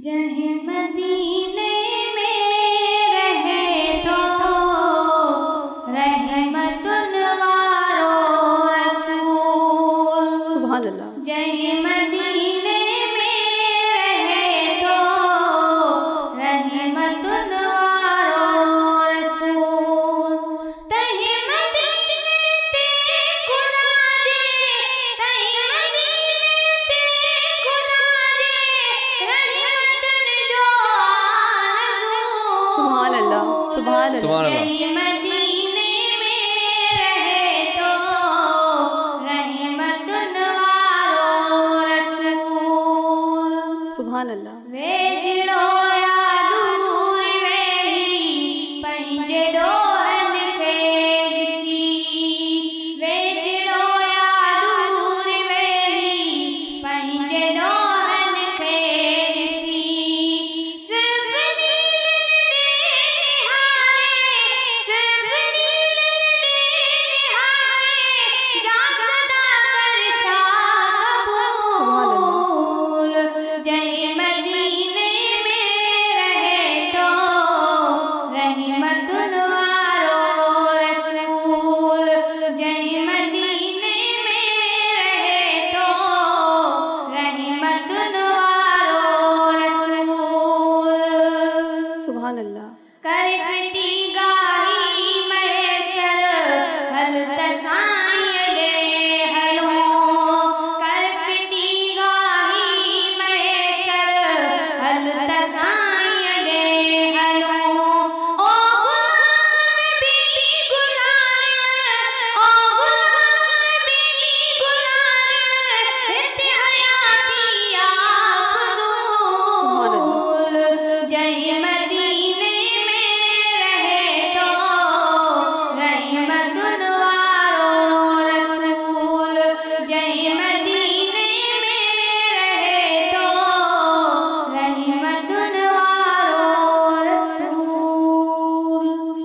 جہیں مدینے میں رہے تو رحمت وارو رسول. سبحان اللہ. جہیں مدینے میں رہے تو رحمت وارو رسول. تہیں مدینے تے خدا جے، تہیں مدینے تے خدا جے رحمت جو آرزو. سبحان اللہ. سبحان اللہ. سبحان اللہ. جہیں مدینے میں رہے تو رحمت وارو رسول. سبحان اللہ. ویجڑو یا دور ویہی پنجے ڈوہن کھے ڈسی. ویجڑو یا دور ویہی پنجے ڈوہن کھے ڈسی. صرف نیل دے نہارے، صرف نیل دے نہارے جا صدا کر شاہ قبول. جہیں مدینے میں رہے تو رحمت وارو رسول. جہیں مدینے میں رہے تو رحمت وارو رسول. سبحان اللہ. کرفتی گاہی میسر حل تسائیں دے حلوں. کرفتی گاہی میسر حل تسائیں دے حلوں. او غلام بیلی گلار، او غلام بیلی گلار حیاتی آخدول. جہیں مدینے میں رہے تو رحمت وارو رسول. جہیں مدینے میں رہے تو رحمت وارو رسول.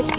HD